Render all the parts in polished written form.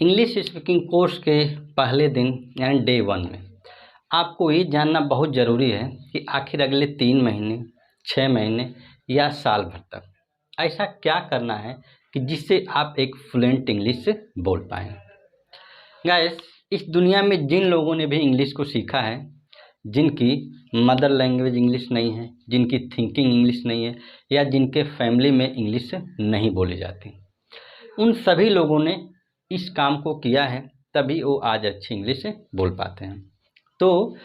English speaking course के पहले दिन यानी डे 1 में आपको ये जानना बहुत ज़रूरी है कि आखिर अगले 3 महीने, 6 महीने या साल भर तक ऐसा क्या करना है कि जिससे आप एक फ्लुएंट इंग्लिश बोल पाएँ। गाइस, इस दुनिया में जिन लोगों ने भी इंग्लिश को सीखा है, जिनकी मदर लैंग्वेज इंग्लिश नहीं है, जिनकी थिंकिंग इंग्लिश नहीं है या जिनके फैमिली में इंग्लिश नहीं बोली जाती, उन सभी लोगों ने इस काम को किया है, तभी वो आज अच्छी इंग्लिश बोल पाते हैं। तो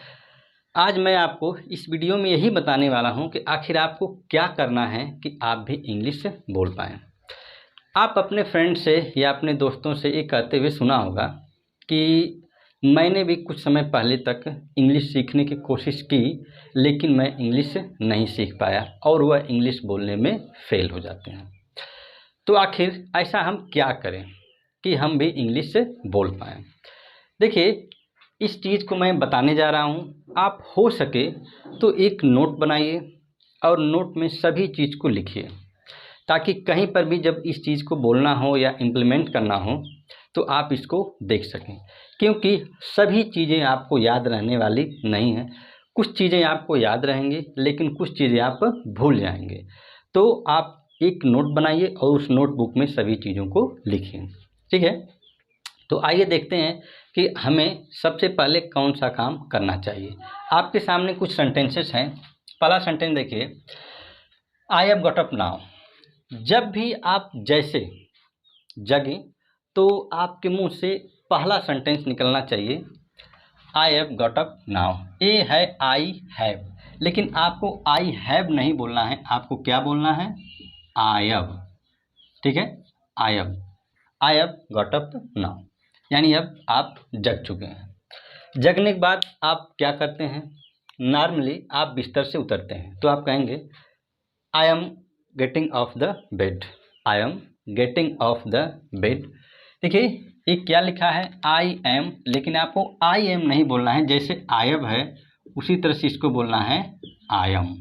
आज मैं आपको इस वीडियो में यही बताने वाला हूं कि आखिर आपको क्या करना है कि आप भी इंग्लिश बोल पाएँ। आप अपने फ्रेंड से या अपने दोस्तों से ये कहते हुए सुना होगा कि मैंने भी कुछ समय पहले तक इंग्लिश सीखने की कोशिश की, लेकिन मैं इंग्लिश नहीं सीख पाया और वह इंग्लिश बोलने में फेल हो जाते हैं। तो आखिर ऐसा हम क्या करें कि हम भी इंग्लिश से बोल पाएँ। देखिए, इस चीज़ को मैं बताने जा रहा हूँ। आप हो सके तो एक नोट बनाइए और नोट में सभी चीज़ को लिखिए, ताकि कहीं पर भी जब इस चीज़ को बोलना हो या इम्प्लीमेंट करना हो तो आप इसको देख सकें, क्योंकि सभी चीज़ें आपको याद रहने वाली नहीं हैं। कुछ चीज़ें आपको याद रहेंगी, लेकिन कुछ चीज़ें आप भूल जाएंगे। तो आप एक नोट बनाइए और उस नोटबुक में सभी चीज़ों को लिखिए, ठीक है। तो आइए देखते हैं कि हमें सबसे पहले कौन सा काम करना चाहिए। आपके सामने कुछ सेंटेंसेस हैं। पहला सेंटेंस देखिए, I have got up now. जब भी आप जैसे जगें तो आपके मुंह से पहला सेंटेंस निकलना चाहिए I have got up now. ये है आई हैव, लेकिन आपको आई हैव नहीं बोलना है, आपको क्या बोलना है? आई हैव, ठीक है। I have got up now, यानी अब आप जग चुके हैं। जगने के बाद आप क्या करते हैं? नॉर्मली आप बिस्तर से उतरते हैं तो आप कहेंगे I am getting off the bed. I am getting off the bed. देखिए, ये क्या लिखा है? आई एम, लेकिन आपको आई एम नहीं बोलना है। जैसे आई हैव है उसी तरह से इसको बोलना है आई एम,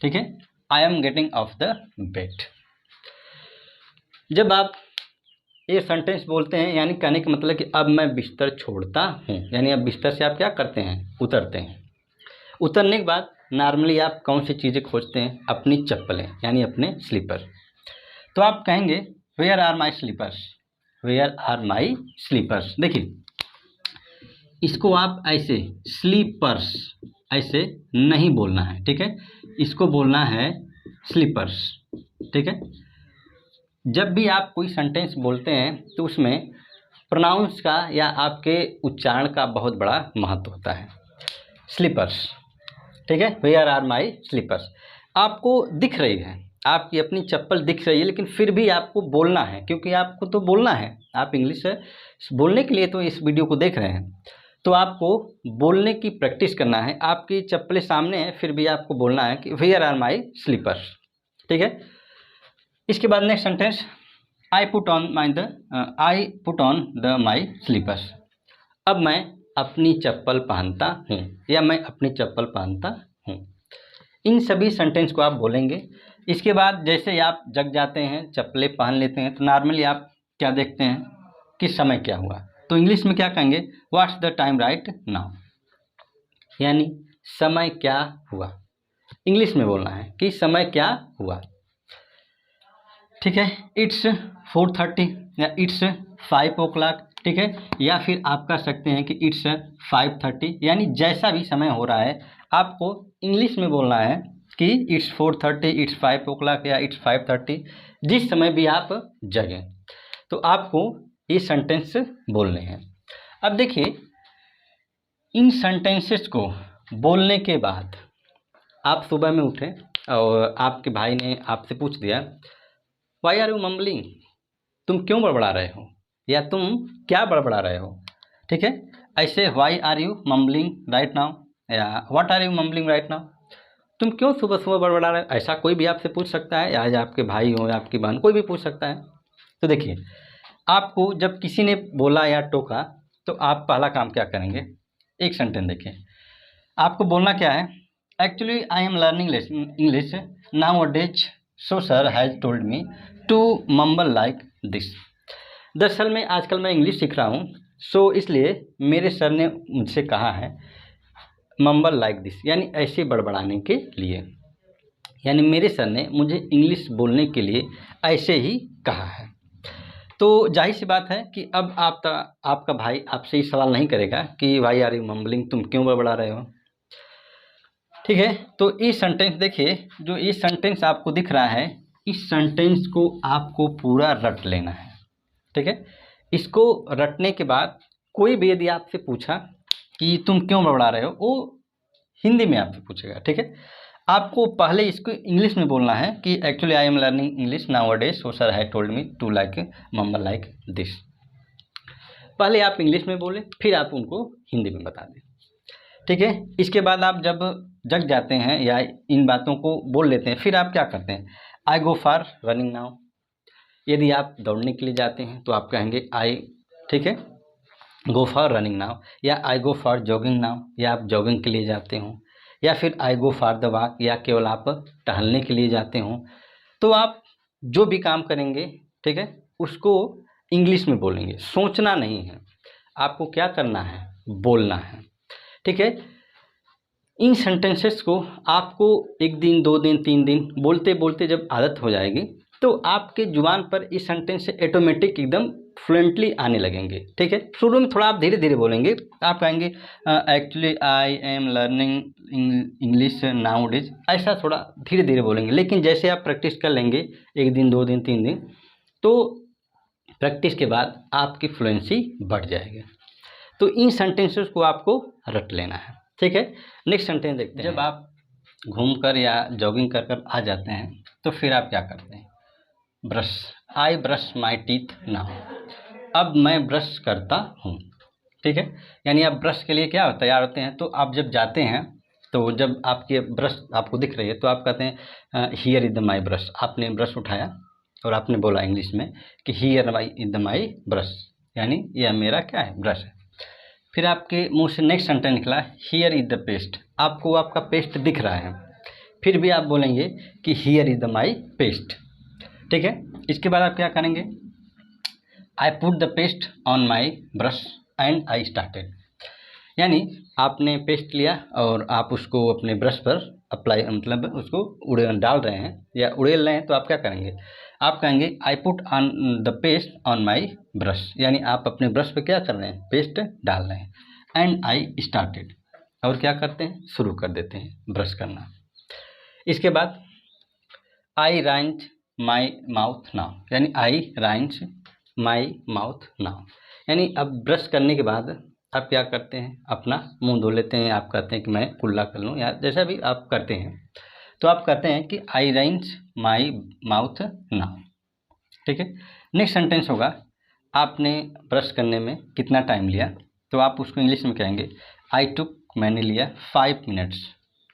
ठीक है। I am getting off the bed. जब आप ये सेंटेंस बोलते हैं, यानी कहने का मतलब कि अब मैं बिस्तर छोड़ता हूँ, यानी अब बिस्तर से आप क्या करते हैं? उतरते हैं। उतरने के बाद नॉर्मली आप कौन सी चीज़ें खोजते हैं? अपनी चप्पलें, यानी अपने स्लीपर। तो आप कहेंगे where are my slippers, where are my slippers. देखिए, इसको आप ऐसे स्लीपर्स ऐसे नहीं बोलना है, ठीक है। इसको बोलना है स्लीपर्स, ठीक है। जब भी आप कोई सेंटेंस बोलते हैं तो उसमें प्रोनाउंस का या आपके उच्चारण का बहुत बड़ा महत्व होता है। स्लीपर्स, ठीक है। Where are my slippers. आपको दिख रही है, आपकी अपनी चप्पल दिख रही है, लेकिन फिर भी आपको बोलना है, क्योंकि आपको तो बोलना है। आप इंग्लिश बोलने के लिए तो इस वीडियो को देख रहे हैं, तो आपको बोलने की प्रैक्टिस करना है। आपकी चप्पलें सामने हैं, फिर भी आपको बोलना है कि वेयर आर माई स्लीपर्स, ठीक है। इसके बाद next sentence, I put on the my slippers. अब मैं अपनी चप्पल पहनता हूँ या मैं अपनी चप्पल पहनता हूँ। इन सभी सेंटेंस को आप बोलेंगे। इसके बाद जैसे आप जग जाते हैं, चप्पलें पहन लेते हैं, तो नॉर्मली आप क्या देखते हैं कि समय क्या हुआ। तो इंग्लिश में क्या कहेंगे? What's the time right now, यानी समय क्या हुआ। इंग्लिश में बोलना है कि समय क्या हुआ, ठीक है। इट्स 4:30 या इट्स 5 o'clock, ठीक है। या फिर आप कह सकते हैं कि इट्स 5:30, यानी जैसा भी समय हो रहा है आपको इंग्लिश में बोलना है कि इट्स 4:30, इट्स 5 o'clock या इट्स 5:30, जिस समय भी आप जगें। तो आपको ये सेंटेंस बोलने हैं। अब देखिए, इन सेंटेंसेस को बोलने के बाद आप सुबह में उठे और आपके भाई ने आपसे पूछ दिया वाई आर यू मम्बलिंग, तुम क्यों बड़बड़ा रहे हो या तुम क्या बड़बड़ा रहे हो, ठीक है। ऐसे why are you mumbling right now या what are you mumbling right now, तुम क्यों सुबह सुबह बड़बड़ा रहे हो। ऐसा कोई भी आपसे पूछ सकता है, या आपके भाई हो या आपकी बहन, कोई भी पूछ सकता है। तो देखिए, आपको जब किसी ने बोला या टोका तो आप पहला काम क्या करेंगे? एक सेंटेंस देखिए, आपको बोलना क्या है? Actually I am learning English nowadays, so sir has told me to mumble like this. दरअसल में आजकल मैं इंग्लिश सीख रहा हूँ, सो इसलिए मेरे सर ने मुझसे कहा है मम्बल लाइक दिस, यानी ऐसे बड़बड़ाने के लिए। यानी मेरे सर ने मुझे इंग्लिश बोलने के लिए ऐसे ही कहा है। तो जाहिर सी बात है कि अब आपका भाई आपसे ये सवाल नहीं करेगा कि वाई आर यू मम्बलिंग, तुम क्यों बड़बड़ा रहे हो। ठीक है, तो ये सेंटेंस देखिए, जो ये सेंटेंस आपको दिख रहा है, इस सेंटेंस को आपको पूरा रट लेना है। ठीक है, इसको रटने के बाद कोई भी यदि आपसे पूछा कि तुम क्यों बड़बड़ा रहे हो, वो हिंदी में आपसे पूछेगा। ठीक है, आपको पहले इसको इंग्लिश में बोलना है कि actually I am learning English nowadays, so sir had told me to like mumble like this. पहले आप इंग्लिश में बोले, फिर आप उनको हिंदी में बता दें। ठीक है, इसके बाद आप जब जग जाते हैं या इन बातों को बोल लेते हैं, फिर आप क्या करते हैं, आई गो फॉर रनिंग नाउ। यदि आप दौड़ने के लिए जाते हैं तो आप कहेंगे आई, ठीक है, गो फॉर रनिंग नाउ, या आई गो फॉर जॉगिंग नाउ, या आप जॉगिंग के लिए जाते हो, या फिर आई गो फॉर द वॉक, या केवल आप टहलने के लिए जाते हो। तो आप जो भी काम करेंगे, ठीक है, उसको इंग्लिश में बोलेंगे, सोचना नहीं है, आपको क्या करना है, बोलना है। ठीक है, इन सेंटेंसेस को आपको 1 दिन 2 दिन 3 दिन बोलते बोलते जब आदत हो जाएगी, तो आपके जुबान पर इस सेंटेंस से ऑटोमेटिक एकदम फ्लुएंटली आने लगेंगे। ठीक है, शुरू में थोड़ा आप धीरे धीरे बोलेंगे, आप कहेंगे actually I am learning English now days, ऐसा थोड़ा धीरे धीरे बोलेंगे। लेकिन जैसे आप प्रैक्टिस कर लेंगे 1 दिन 2 दिन 3 दिन, तो प्रैक्टिस के बाद आपकी फ्लुएंसी बढ़ जाएगी। तो इन सेंटेंसेस को आपको रट लेना है। ठीक है, नेक्स्ट सेंटेंस देखते हैं। जब आप घूमकर या जॉगिंग कर कर आ जाते हैं तो फिर आप क्या करते हैं, brush, I brush my teeth now, अब मैं ब्रश करता हूँ। ठीक है, यानी आप ब्रश के लिए क्या तैयार होते हैं, तो आप जब जाते हैं, तो जब आपके ब्रश आपको दिख रही है तो आप कहते हैं here is the my brush, आपने ब्रश उठाया और आपने बोला इंग्लिश में कि here is the my brush, यानी यह मेरा क्या है, ब्रश है। फिर आपके मुंह से नेक्स्ट सेंटेंस निकला हियर इज द पेस्ट, आपको आपका पेस्ट दिख रहा है, फिर भी आप बोलेंगे कि here is the my paste. ठीक है, इसके बाद आप क्या करेंगे, I put the paste on my brush and I started, यानी आपने पेस्ट लिया और आप उसको अपने ब्रश पर अप्लाई, मतलब उसको डाल रहे हैं या उड़ेल रहे हैं, तो आप क्या करेंगे, आप कहेंगे आई put on the paste on my brush, यानी आप अपने ब्रश पे क्या कर रहे हैं, पेस्ट डाल रहे हैं। एंड आई स्टार्टेड, और क्या करते हैं, शुरू कर देते हैं ब्रश करना। इसके बाद आई राइंस माई माउथ नाउ, यानी आई राइंस माई माउथ नाउ, यानी अब ब्रश करने के बाद आप क्या करते हैं, अपना मुंह धो लेते हैं, आप कहते हैं कि मैं कुल्ला कर लूँ, या जैसा भी आप करते हैं, तो आप कहते हैं कि आई राइंस माई माउथ नाउ। ठीक है, नेक्स्ट सेंटेंस होगा आपने ब्रश करने में कितना टाइम लिया, तो आप उसको इंग्लिश में कहेंगे आई टुक, मैंने लिया 5 minutes,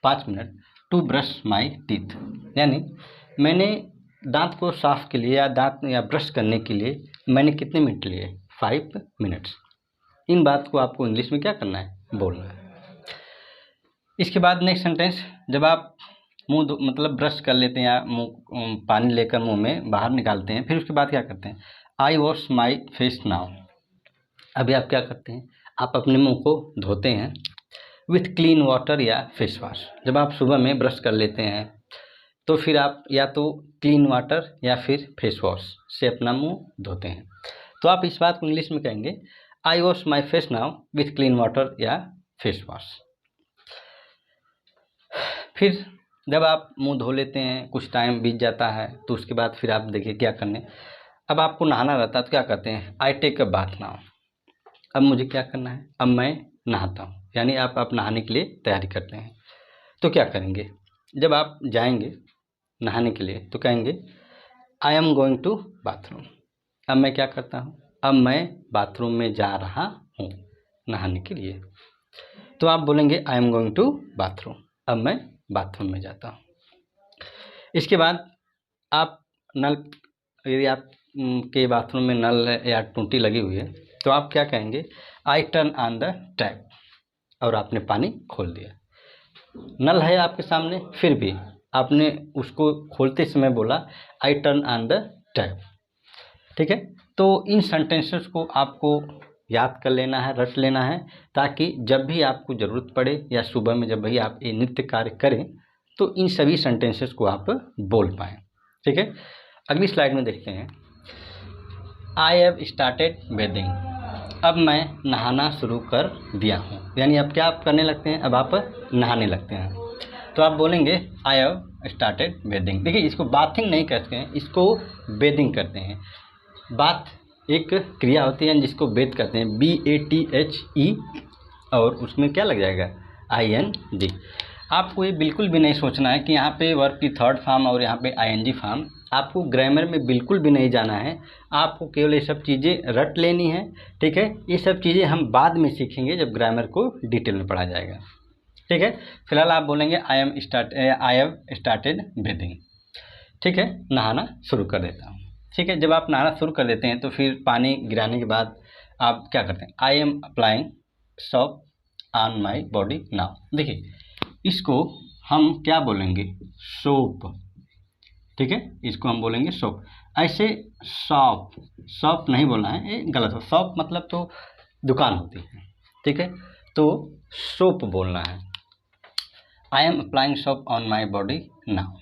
5 minute to brush my teeth, यानी मैंने दांत को साफ के लिए या दांत या ब्रश करने के लिए मैंने कितने मिनट लिए, 5 मिनट्स। इन बात को आपको इंग्लिश में क्या करना है, बोलना है। इसके बाद नेक्स्ट सेंटेंस, जब आप मुंह मतलब ब्रश कर लेते हैं या मुंह पानी लेकर मुंह में बाहर निकालते हैं, फिर उसके बाद क्या करते हैं, आई वॉश माई फेस नाउ, अभी आप क्या करते हैं, आप अपने मुंह को धोते हैं विथ क्लीन वाटर या फेस वॉश। जब आप सुबह में ब्रश कर लेते हैं तो फिर आप या तो क्लीन वाटर या फिर फेस वॉश से अपना मुंह धोते हैं, तो आप इस बात को इंग्लिश में कहेंगे I wash my face now with clean water या फेस वॉश। फिर जब आप मुंह धो लेते हैं, कुछ टाइम बीत जाता है, तो उसके बाद फिर आप देखिए क्या करने, अब आपको नहाना रहता है, तो क्या कहते हैं, I take a bath now, अब मुझे क्या करना है, अब मैं नहाता हूँ, यानी आप नहाने के लिए तैयारी करते हैं। तो क्या करेंगे, जब आप जाएंगे नहाने के लिए तो कहेंगे I am going to bathroom, अब मैं क्या करता हूँ, अब मैं बाथरूम में जा रहा हूँ नहाने के लिए, तो आप बोलेंगे I am going to bathroom, अब मैं बाथरूम में जाता हूँ। इसके बाद आप नल, यदि आप के बाथरूम में नल या टूटी लगी हुई है, तो आप क्या कहेंगे, I turn on the tap, और आपने पानी खोल दिया, नल है आपके सामने, फिर भी आपने उसको खोलते समय बोला I turn on the tap. ठीक है, तो इन सेंटेंसेस को आपको याद कर लेना है, रट लेना है, ताकि जब भी आपको ज़रूरत पड़े या सुबह में जब भी आप ये नित्य कार्य करें तो इन सभी सेंटेंसेस को आप बोल पाएँ। ठीक है, अगली स्लाइड में देखते हैं। आई हैव स्टार्टेड बेदिंग, अब मैं नहाना शुरू कर दिया हूँ। यानी अब क्या आप करने लगते हैं, अब आप नहाने लगते हैं। तो आप बोलेंगे आई हैव स्टार्टेड बेदिंग। देखिए, इसको बाथिंग नहीं कहते हैं, इसको बेदिंग करते हैं। बाथ एक क्रिया होती है जिसको बेद कहते हैं, BATHE, और उसमें क्या लग जाएगा, ING। आपको ये बिल्कुल भी नहीं सोचना है कि यहाँ पे वर्ब की थर्ड फॉर्म और यहाँ पे ING फॉर्म, आपको ग्रामर में बिल्कुल भी नहीं जाना है। आपको केवल ये सब चीज़ें रट लेनी है। ठीक है, ये सब चीज़ें हम बाद में सीखेंगे जब ग्रामर को डिटेल में पढ़ा जाएगा। ठीक है, फिलहाल आप बोलेंगे आई हैव स्टार्टेड बेदिंग। ठीक है, नहाना शुरू कर देता हूँ। ठीक है, जब आप नहाना शुरू कर देते हैं तो फिर पानी गिराने के बाद आप क्या करते हैं, I am applying soap on my body now. देखिए, इसको हम क्या बोलेंगे, सोप। ठीक है, इसको हम बोलेंगे सोप। ऐसे शॉप, शॉप नहीं बोलना है, ये गलत हो। शॉप मतलब तो दुकान होती है। ठीक है, तो सोप बोलना है। I am applying soap on my body now.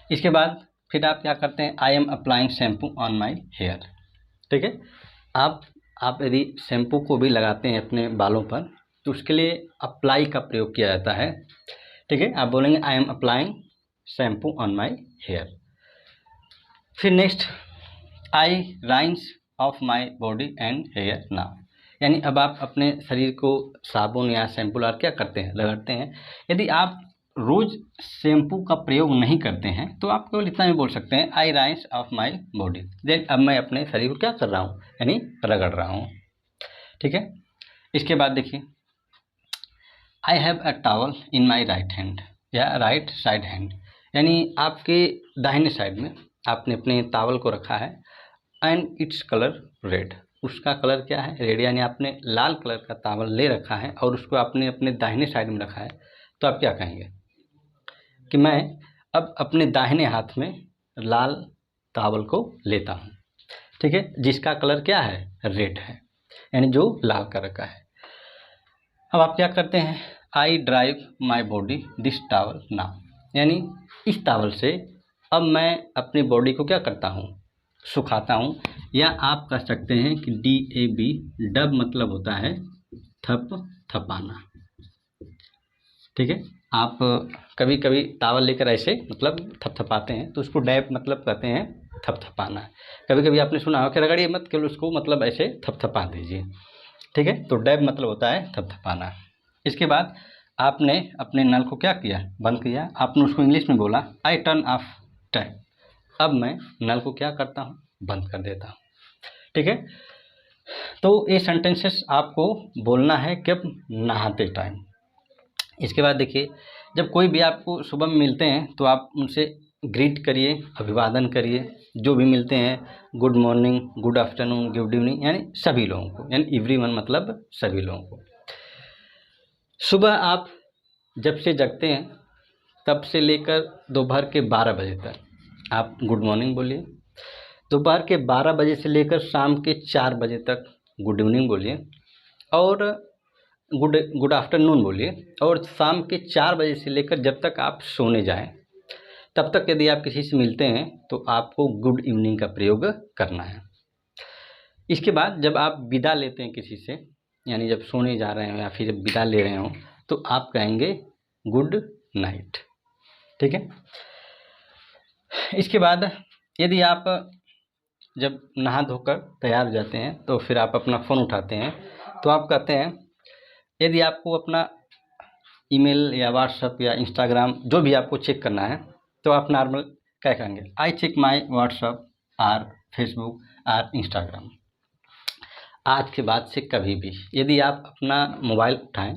इसके बाद फिर आप क्या करते हैं, I am applying shampoo on my hair. ठीक है, आप यदि शैम्पू को भी लगाते हैं अपने बालों पर तो उसके लिए अप्लाई का प्रयोग किया जाता है। ठीक है, आप बोलेंगे I am applying shampoo on my hair. फिर next, I rinse off my body and hair now. यानी अब आप अपने शरीर को साबुन या शैम्पू ला क्या करते हैं, रगड़ते हैं। यदि आप रोज़ शैम्पू का प्रयोग नहीं करते हैं तो आप केवल इतना भी बोल सकते हैं, आई rinse off my body. Then अब मैं अपने शरीर को क्या कर रहा हूँ, यानी रगड़ रहा हूँ। ठीक है, इसके बाद देखिए, I have a towel in my right hand या राइट साइड हैंड। यानी आपके दाहिने साइड में आपने अपने टॉवल को रखा है एंड इट्स कलर रेड। उसका कलर क्या है, रेड। यानी आपने लाल कलर का टॉवल ले रखा है और उसको आपने अपने दाहिने साइड में रखा है। तो आप क्या कहेंगे कि मैं अब अपने दाहिने हाथ में लाल टॉवल को लेता हूँ। ठीक है, जिसका कलर क्या है, रेड है, यानी जो लाल कलर का है। अब आप क्या करते हैं, I drive my body this towel now. यानी इस टॉवल से अब मैं अपनी बॉडी को क्या करता हूँ, सुखाता हूँ। या आप कह सकते हैं कि DAB, डब मतलब होता है थप थपाना। ठीक है, आप कभी कभी टॉवल लेकर ऐसे मतलब थपथपाते हैं तो उसको डैब मतलब कहते हैं थपथपाना। कभी कभी आपने सुना हो कि रगड़िए मत, केवल उसको मतलब ऐसे थपथपा दीजिए। ठीक है, तो डैब मतलब होता है थपथपाना। इसके बाद आपने अपने नल को क्या किया, बंद किया। आपने उसको इंग्लिश में बोला आई टर्न ऑफ टैप। अब मैं नल को क्या करता हूँ, बंद कर देता हूँ। ठीक है, तो ये सेंटेंसेस आपको बोलना है कब, नहाते टाइम। इसके बाद देखिए, जब कोई भी आपको सुबह में मिलते हैं तो आप उनसे ग्रीट करिए, अभिवादन करिए। जो भी मिलते हैं, good morning, good afternoon, good evening, यानी सभी लोगों को, यानी एवरीवन मतलब सभी लोगों को। सुबह आप जब से जगते हैं तब से लेकर दोपहर के 12 बजे तक आप गुड मॉर्निंग बोलिए। दोपहर के 12 बजे से लेकर शाम के 4 बजे तक गुड इवनिंग बोलिए और गुड आफ्टरनून बोलिए। और शाम के 4 बजे से लेकर जब तक आप सोने जाएं तब तक यदि आप किसी से मिलते हैं तो आपको गुड इवनिंग का प्रयोग करना है। इसके बाद जब आप विदा लेते हैं किसी से, यानी जब सोने जा रहे हो या फिर जब विदा ले रहे हो, तो आप कहेंगे गुड नाइट। ठीक है, इसके बाद यदि आप जब नहा धोकर तैयार हो जाते हैं तो फिर आप अपना फ़ोन उठाते हैं तो आप कहते हैं, यदि आपको अपना ईमेल या व्हाट्सएप या इंस्टाग्राम जो भी आपको चेक करना है तो आप नॉर्मल क्या कहेंगे, आई चेक माई व्हाट्सएप और फेसबुक और इंस्टाग्राम। आज के बाद से कभी भी यदि आप अपना मोबाइल उठाएं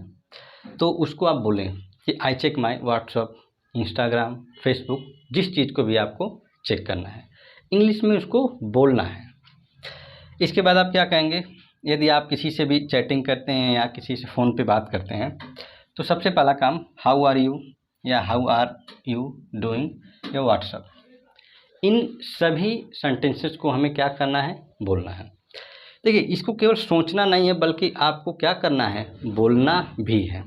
तो उसको आप बोलें कि I check my WhatsApp, Instagram, Facebook, जिस चीज़ को भी आपको चेक करना है, इंग्लिश में उसको बोलना है। इसके बाद आप क्या कहेंगे, यदि आप किसी से भी चैटिंग करते हैं या किसी से फ़ोन पे बात करते हैं तो सबसे पहला काम हाउ आर यू या हाउ आर यू डूइंग या व्हाट्सअप, इन सभी सेंटेंसेस को हमें क्या करना है, बोलना है। देखिए, इसको केवल सोचना नहीं है बल्कि आपको क्या करना है, बोलना भी है।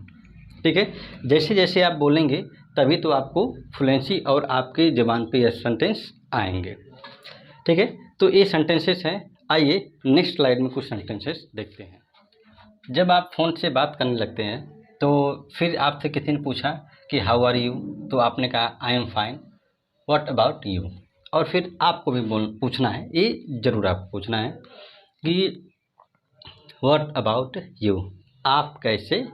ठीक है, जैसे जैसे आप बोलेंगे तभी तो आपको फ्लुएंसी और आपकी ज़बान पे यह सेंटेंस आएंगे। ठीक है, तो ये सेंटेंसेस हैं। आइए नेक्स्ट स्लाइड में कुछ सेंटेंसेस देखते हैं। जब आप फ़ोन से बात करने लगते हैं तो फिर आपसे किसी ने पूछा कि हाउ आर यू, तो आपने कहा I am fine, what about you. और फिर आपको भी पूछना है, ये ज़रूर आपको पूछना है कि व्हाट अबाउट यू, आप कैसे हैं।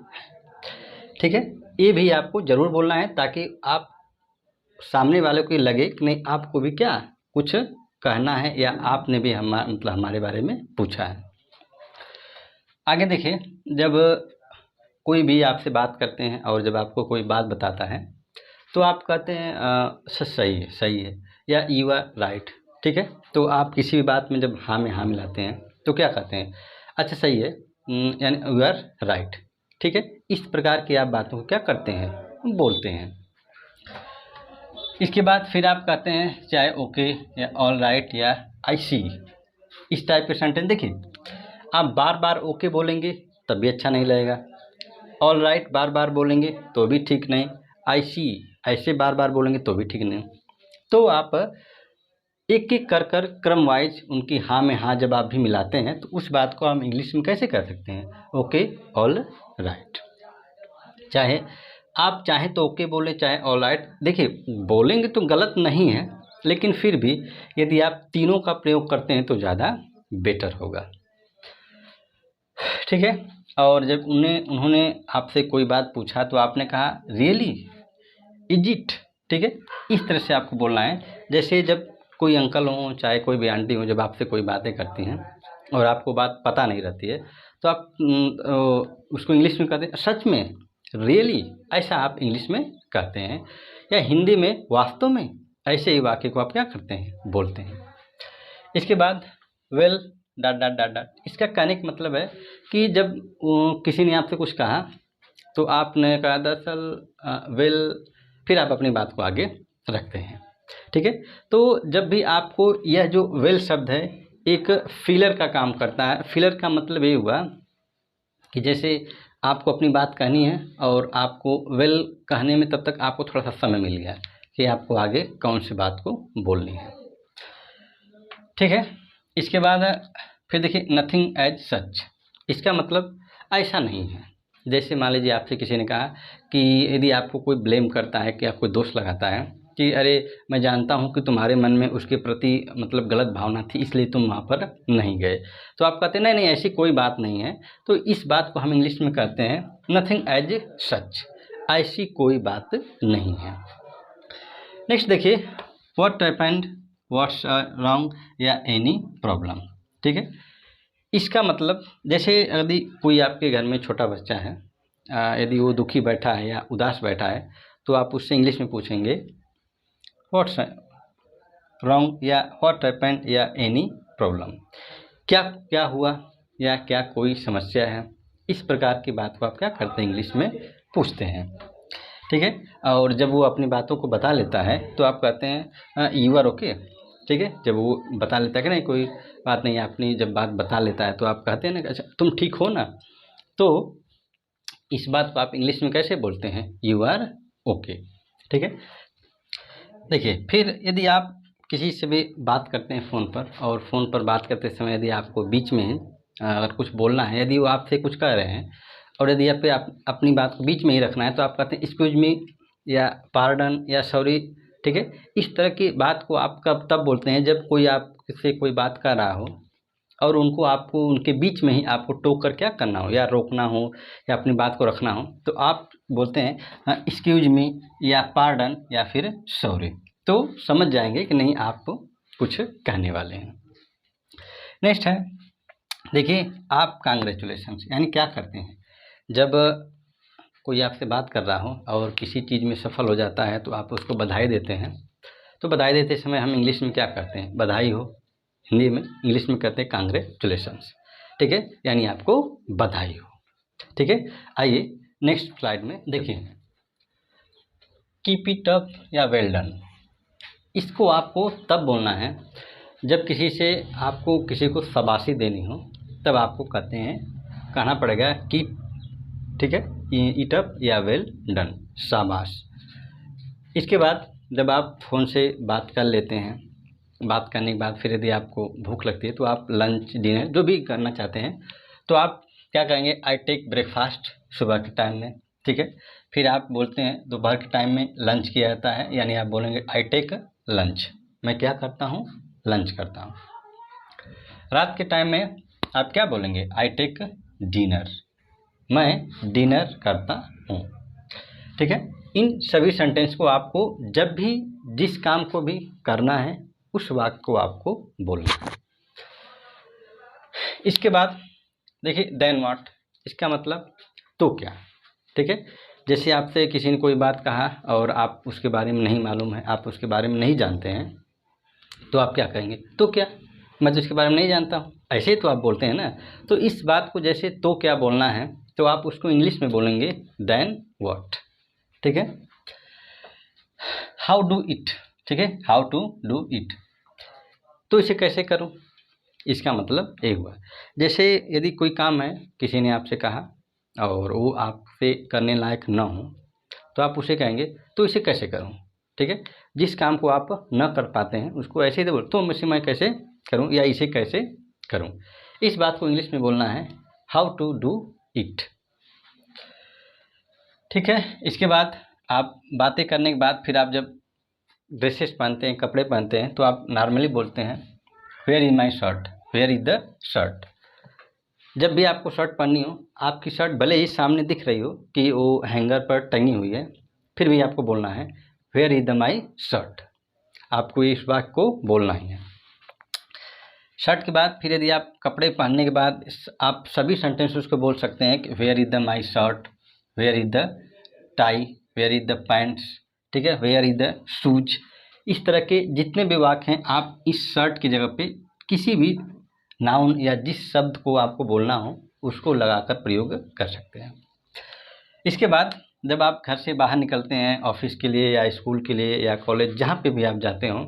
ठीक है, ये भी आपको ज़रूर बोलना है ताकि आप सामने वाले को ये लगे कि नहीं आपको भी क्या कुछ कहना है या आपने भी हमारे बारे में पूछा है। आगे देखिए, जब कोई भी आपसे बात करते हैं और जब आपको कोई बात बताता है तो आप कहते हैं सही है या यू आर राइट। ठीक है, तो आप किसी भी बात में जब हाँ में हाँ मिलाते हैं तो क्या कहते हैं, अच्छा सही है, यानी यू आर राइट। ठीक है, इस प्रकार की आप बातों को क्या करते हैं, बोलते हैं। इसके बाद फिर आप कहते हैं चाहे ओके या ऑल राइट या आई सी, इस टाइप के सेंटेंस। देखिए, आप बार बार ओके बोलेंगे तब भी अच्छा नहीं लगेगा, ऑल राइट बार बार बोलेंगे तो भी ठीक नहीं, आई सी ऐसे बार बार बोलेंगे तो भी ठीक नहीं। तो आप एक एक कर कर क्रम वाइज उनकी हाँ में हाँ जब आप भी मिलाते हैं तो उस बात को हम इंग्लिश में कैसे कर सकते हैं, ओके ऑल राइट। चाहे आप चाहें तो ओके बोले चाहे ऑल राइट। देखिए, बोलेंगे तो गलत नहीं है, लेकिन फिर भी यदि आप तीनों का प्रयोग करते हैं तो ज़्यादा बेटर होगा। ठीक है, और जब उन्होंने आपसे कोई बात पूछा तो आपने कहा रियली, इज इट। ठीक है, इस तरह से आपको बोलना है। जैसे जब कोई अंकल हो चाहे कोई भी आंटी हो, जब आपसे कोई बातें करती हैं और आपको बात पता नहीं रहती है तो आप उसको इंग्लिश में कहते हैं सच में, रियली, ऐसा आप इंग्लिश में कहते हैं। या हिंदी में वास्तव में, ऐसे ही वाक्य को आप क्या करते हैं, बोलते हैं। इसके बाद well dot dot dot dot, इसका कहने का मतलब है कि जब किसी ने आपसे कुछ कहा तो आपने कहा दरअसल वेल, फिर आप अपनी बात को आगे रखते हैं। ठीक है, तो जब भी आपको यह जो वेल शब्द है एक फिलर का काम करता है। फिलर का मतलब ये हुआ कि जैसे आपको अपनी बात कहनी है और आपको वेल कहने में तब तक आपको थोड़ा सा समय मिल गया कि आपको आगे कौन सी बात को बोलनी है। ठीक है, इसके बाद फिर देखिए नथिंग एज सच, इसका मतलब ऐसा नहीं है। जैसे मान लीजिए आपसे किसी ने कहा कि यदि आपको कोई ब्लेम करता है कि आपको दोष लगाता है कि अरे मैं जानता हूँ कि तुम्हारे मन में उसके प्रति मतलब गलत भावना थी इसलिए तुम वहाँ पर नहीं गए, तो आप कहते हैं नहीं नहीं ऐसी कोई बात नहीं है। तो इस बात को हम इंग्लिश में कहते हैं नथिंग एज सच, ऐसी कोई बात नहीं है। नेक्स्ट देखिए, व्हाट हैपेंड, व्हाट्स रॉन्ग या एनी प्रॉब्लम। ठीक है, इसका मतलब जैसे यदि कोई आपके घर में छोटा बच्चा है, यदि वो दुखी बैठा है या उदास बैठा है तो आप उससे इंग्लिश में पूछेंगे व्हाट्स रॉन्ग या व्हाट हैपेंड या एनी प्रॉब्लम, क्या क्या हुआ या क्या कोई समस्या है। इस प्रकार की बात को आप क्या करते हैं, इंग्लिश में पूछते हैं। ठीक है, और जब वो अपनी बातों को बता लेता है तो आप कहते हैं यू आर ओके। ठीक है, जब वो बता लेता है कि नहीं कोई बात नहीं, अपनी जब बात बता लेता है तो आप कहते हैं ना अच्छा तुम ठीक हो ना। तो इस बात को आप इंग्लिश में कैसे बोलते हैं, यू आर ओके। ठीक है, देखिए फिर यदि आप किसी से भी बात करते हैं फ़ोन पर और फ़ोन पर बात करते समय यदि आपको बीच में अगर कुछ बोलना है, यदि वो आपसे कुछ कह रहे हैं और यदि आप अपनी बात को बीच में ही रखना है तो आप कहते हैं एक्सक्यूज मी या पार्डन या सॉरी। ठीक है, इस तरह की बात को आप कब तब बोलते हैं जब कोई आपसे कोई बात कर रहा हो और आपको उनके बीच में ही आपको टोक कर क्या करना हो या रोकना हो या अपनी बात को रखना हो तो आप बोलते हैं एक्सक्यूज मी या पार्डन या फिर सॉरी। तो समझ जाएंगे कि नहीं आप कुछ कहने वाले हैं। नेक्स्ट है देखिए, आप कांग्रेचुलेशंस यानी क्या करते हैं जब कोई आपसे बात कर रहा हो और किसी चीज़ में सफल हो जाता है तो आप उसको बधाई देते हैं। तो बधाई देते समय हम इंग्लिश में क्या करते हैं, बधाई हो, हिंदी में इंग्लिश में कहते हैं कांग्रेचुलेशंस। ठीक है, यानी आपको बधाई हो। ठीक है, आइए नेक्स्ट स्लाइड में देखिए, कीप इट अप या वेल डन। इसको आपको तब बोलना है जब किसी से आपको किसी को शाबाशी देनी हो, तब आपको कहना पड़ेगा कीप, ठीक है, ईट अप या वेल डन, शाबाश। इसके बाद जब आप फ़ोन से बात कर लेते हैं, बात करने के बाद फिर यदि आपको भूख लगती है तो आप लंच डिनर जो भी करना चाहते हैं तो आप क्या कहेंगे, आई टेक ब्रेकफास्ट सुबह के टाइम में, ठीक है। फिर आप बोलते हैं दोपहर के टाइम में लंच किया जाता है, यानी आप बोलेंगे आई टेक लंच, मैं क्या करता हूँ, लंच करता हूँ। रात के टाइम में आप क्या बोलेंगे, आई टेक डिनर, मैं डिनर करता हूँ, ठीक है। इन सभी सेंटेंस को आपको जब भी जिस काम को भी करना है उस वाक्य को आपको बोलना है। इसके बाद देखिए देन व्हाट, इसका मतलब तो क्या, ठीक है। जैसे आपसे किसी ने कोई बात कहा और आप उसके बारे में नहीं मालूम है, आप उसके बारे में नहीं जानते हैं, तो आप क्या कहेंगे, तो क्या, मैं तो इसके बारे में नहीं जानता हूँ, ऐसे ही तो आप बोलते हैं ना। तो इस बात को जैसे तो क्या बोलना है तो आप उसको इंग्लिश में बोलेंगे देन व्हाट, ठीक है। हाउ डू इट, ठीक है, हाउ टू डू इट, तो इसे कैसे करूँ, इसका मतलब एक हुआ। जैसे यदि कोई काम है किसी ने आपसे कहा और वो आपसे करने लायक न हो तो आप उसे कहेंगे तो इसे कैसे करूं, ठीक है। जिस काम को आप न कर पाते हैं उसको ऐसे ही बोल, तो इसे मैं कैसे करूं या इसे कैसे करूं। इस बात को इंग्लिश में बोलना है हाउ टू डू इट, ठीक है। इसके बाद आप बातें करने के बाद फिर आप जब ड्रेसेस पहनते हैं, कपड़े पहनते हैं, तो आप नॉर्मली बोलते हैं where is my shirt, where is the shirt. जब भी आपको शर्ट पहननी हो, आपकी शर्ट भले ही सामने दिख रही हो कि वो हैंगर पर टंगी हुई है, फिर भी आपको बोलना है where is the my shirt, आपको इस वाक्य को बोलना ही है। शर्ट के बाद फिर यदि आप कपड़े पहनने के बाद आप सभी सेंटेंस उसको बोल सकते हैं कि where is the my shirt, where is the tie, where is the pants, ठीक है, वेयर इज़ द शूज। इस तरह के जितने भी वाक्य हैं आप इस शर्ट की जगह पे किसी भी नाउन या जिस शब्द को आपको बोलना हो उसको लगाकर प्रयोग कर सकते हैं। इसके बाद जब आप घर से बाहर निकलते हैं ऑफिस के लिए या स्कूल के लिए या कॉलेज, जहाँ पे भी आप जाते हो,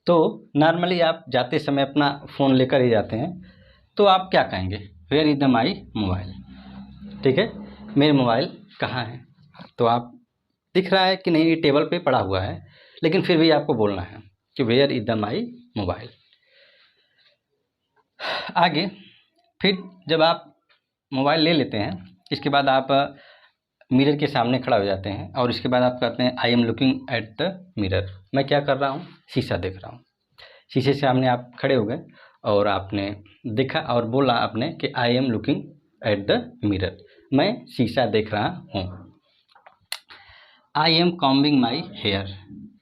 तो नॉर्मली आप जाते समय अपना फ़ोन लेकर ही जाते हैं, तो आप क्या कहेंगे, where is the my mobile, ठीक है, मेरे मोबाइल कहाँ है। तो आप दिख रहा है कि नहीं, ये टेबल पे पड़ा हुआ है, लेकिन फिर भी आपको बोलना है कि where is the my mobile. आगे फिर जब आप मोबाइल ले लेते हैं, इसके बाद आप मिरर के सामने खड़ा हो जाते हैं और इसके बाद आप कहते हैं I am looking at the mirror, मैं क्या कर रहा हूँ, शीशा देख रहा हूँ। शीशे से सामने आप खड़े हो गए और आपने देखा और बोला आपने कि I am looking at the mirror, मैं शीशा देख रहा हूँ। I am combing my hair,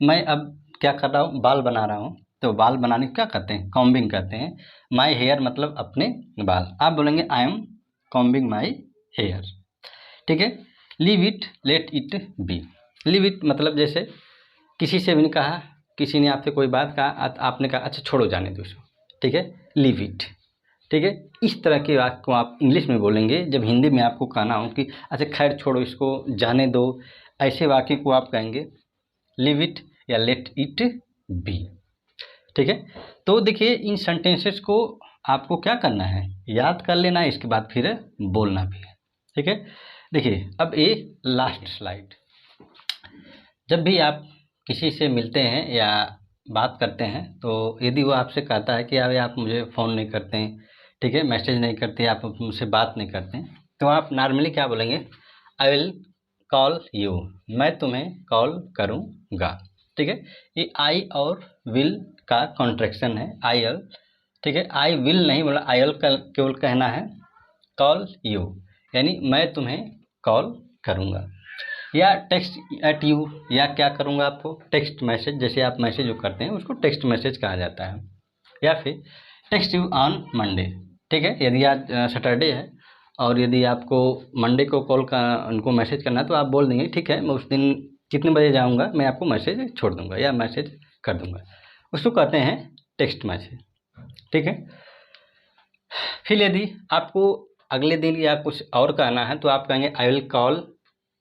मैं अब क्या कर रहा हूँ, बाल बना रहा हूँ, तो बाल बनाने को क्या कहते हैं, कॉम्बिंग कहते हैं। माई हेयर मतलब अपने बाल, आप बोलेंगे I am combing my hair, ठीक है। Leave it let it be, leave it मतलब जैसे किसी से भी नहीं कहा, किसी ने आपसे कोई बात कहा, आपने कहा अच्छा छोड़ो जाने दो इसको, ठीक है, लीव इट, ठीक है। इस तरह के वाक्य को आप इंग्लिश में बोलेंगे जब हिंदी में आपको कहना हो कि अच्छा खैर छोड़ो इसको, जाने दो, ऐसे वाक्य को आप कहेंगे लीव इट या लेट इट बी, ठीक है। तो देखिए इन सेंटेंसेस को आपको क्या करना है, याद कर लेना है, इसके बाद फिर बोलना भी है, ठीक है। देखिए अब ये लास्ट स्लाइड, जब भी आप किसी से मिलते हैं या बात करते हैं तो यदि वो आपसे कहता है कि यार आप मुझे फ़ोन नहीं करते हैं, ठीक है, मैसेज नहीं करते, आप मुझसे बात नहीं करते हैं, तो आप नॉर्मली क्या बोलेंगे, आई विल कॉल यू, मैं तुम्हें कॉल करूँगा, ठीक है। ये आई और विल का कॉन्ट्रैक्शन है, आई एल, ठीक है, आई विल नहीं बोला, आई एल का केवल कहना है कॉल यू, यानी मैं तुम्हें कॉल करूँगा। या टेक्स्ट एट यू, या क्या करूँगा आपको, टेक्स्ट मैसेज, जैसे आप मैसेज जो करते हैं उसको टेक्स्ट मैसेज कहा जाता है। या फिर टेक्स्ट यू ऑन मंडे, ठीक है, यदि आज सैटरडे है और यदि आपको मंडे को कॉल का उनको मैसेज करना है तो आप बोल देंगे ठीक है, मैं उस दिन कितने बजे जाऊँगा, मैं आपको मैसेज छोड़ दूँगा या मैसेज कर दूँगा, उसको कहते हैं टेक्स्ट मैसेज, ठीक है। फिर यदि आपको अगले दिन या कुछ और कहना है तो आप कहेंगे I will call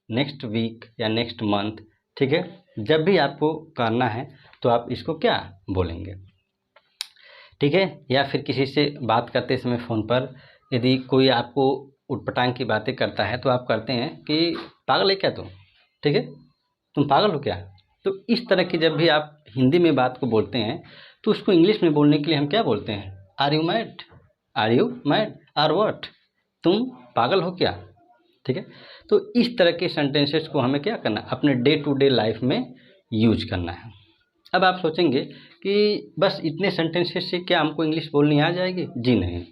next week या नेक्स्ट मंथ, ठीक है। जब भी आपको करना है तो आप इसको क्या बोलेंगे, ठीक है। या फिर किसी से बात करते समय फ़ोन पर यदि कोई आपको उटपटांग की बातें करता है तो आप करते हैं कि पागल है क्या तुम, ठीक है, तुम पागल हो क्या। तो इस तरह की जब भी आप हिंदी में बात को बोलते हैं तो उसको इंग्लिश में बोलने के लिए हम क्या बोलते हैं, are you mad, are you mad, are what, तुम पागल हो क्या, ठीक है। तो इस तरह के सेंटेंसेस को हमें क्या करना है, अपने डे टू डे लाइफ में यूज करना है। अब आप सोचेंगे कि बस इतने सेंटेंसेस से क्या हमको इंग्लिश बोलनी आ जाएगी, जी नहीं,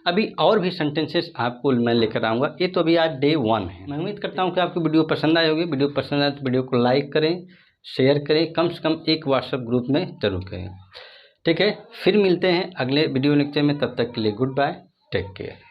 अभी और भी सेंटेंसेस आपको मैं लेकर आऊँगा। ये तो अभी आज डे 1 है। मैं उम्मीद करता हूँ कि आपको वीडियो पसंद आई होगी। वीडियो पसंद आए तो वीडियो को लाइक करें, शेयर करें, कम से कम एक व्हाट्सएप ग्रुप में ज़रूर करें, ठीक है। फिर मिलते हैं अगले वीडियो लेक्चर में, तब तक के लिए गुड बाय, टेक केयर।